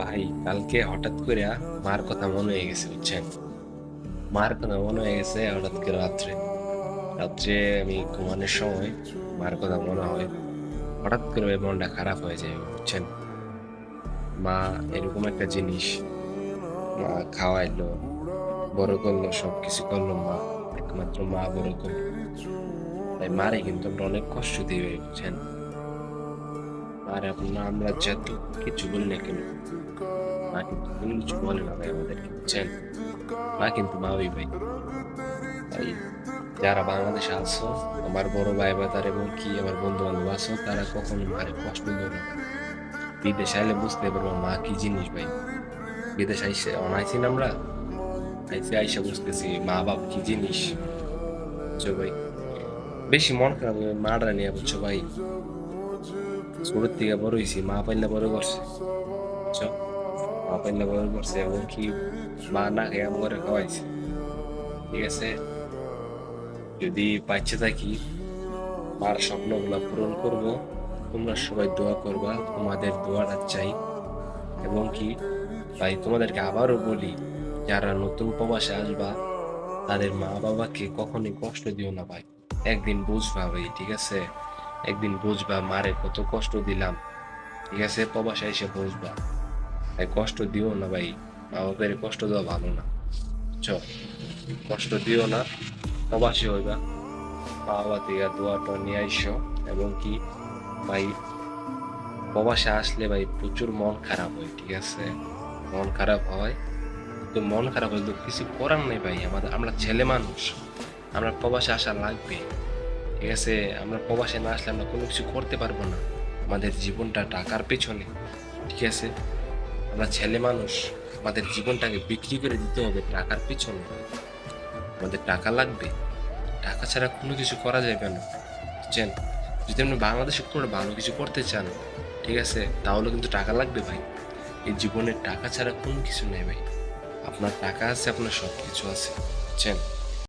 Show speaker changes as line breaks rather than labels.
ভাই, কালকে হঠাৎ করে মার কথা মনে হয়ে গেছে, বুঝছেন? মার কথা মনে হয়ে গেছে হঠাৎ করে রাত্রে রাত্রে আমি ঘুমানোর সময় মার কথা মনে হয়। হঠাৎ করে ভাই মনটা খারাপ হয়ে যায়, বুঝছেন? মা এরকম একটা জিনিস, মা খাওয়াইলো, বড় করলো, সবকিছু করলো মা। একমাত্র মা বড় করলো। তাই মারে কিন্তু আমরা অনেক কষ্ট দিই ভাই, বুঝছেন? মারে আপনার আমরা যত কিছু বলি না কেন, মা কিন্তু কোনো কিছু বলে না ভাই আমাদেরকে, বুঝছেন? মা কিন্তু মাওই ভাই। তাই যারা বাংলাদেশে আছো, আমার বড় ভাই বাদার এবং কি আমার বন্ধু বান্ধব আছো, তারা কখনো মারে কষ্ট দিও না ভাই। বিদেশে আইলে বুঝতে পারবো মা কি জিনিস ভাই। বিদেশ আইসে অনাইছি না আমরা, আইসে আইসা বুঝতেছি মা বাপ কি জিনিস। বুঝছো ভাই? বেশি মন খারাপ হয় মারা নিয়ে, বুঝছো ভাই? ছোট থেকে বড় হয়েছি, মা পাইলে বড় করছে, বুঝছো? মা পাইলে বড় করছে এবং কি মা না খেয়ে আমার খাওয়াইছে। ঠিক আছে, যদি বাচ্চা থাকি মার স্বপ্নগুলো পূরণ করব। তোমরা সবাই দোয়া করবা, তোমাদের দোয়াটা চাই। এবং কি ভাই, তোমাদেরকে আবারও বলি, যারা নতুন প্রবাসে আসবা তাদের মা বাবাকে কখনোই কষ্ট দিও না ভাই। একদিন বুঝবা ভাই, ঠিক আছে? একদিন বুঝবা মারে কত কষ্ট দিলাম। ঠিক আছে, প্রবাসে এসে বুঝবা। তাই কষ্ট দিও না ভাই, মা বাবার কষ্ট দেওয়া ভালো না, বুঝছো? কষ্ট দিও না। প্রবাসী হইবা, মা বাবা থেকে দোয়াটা নিয়ে আইসো। এবং কি ভাই, প্রবাসে আসলে ভাই প্রচুর মন খারাপ হয়, ঠিক আছে? মন খারাপ হয়, তো মন খারাপ হলে তো কিছু করার নেই ভাই। আমরা ছেলে মানুষ, আমরা প্রবাসে আসা লাগবে, ঠিক আছে? আমরা প্রবাসে না আসলে আমরা কোনো কিছু করতে পারবো না। আমাদের জীবনটা টাকার পেছনে, ঠিক আছে? আমরা ছেলে মানুষ, আমাদের জীবনটাকে বিক্রি করে দিতে হবে টাকার পিছনে। আমাদের টাকা লাগবে, টাকা ছাড়া কোনো কিছু করা যাবে না, বুঝছেন? যদি আপনি বাংলাদেশে কোনো ভালো কিছু করতে চান, ঠিক আছে, তাহলে কিন্তু টাকা লাগবে ভাই। এই জীবনে টাকা ছাড়া কোনো কিছু নেই ভাই। আপনার টাকা আছে, আপনার সব কিছু আছে, বুঝছেন?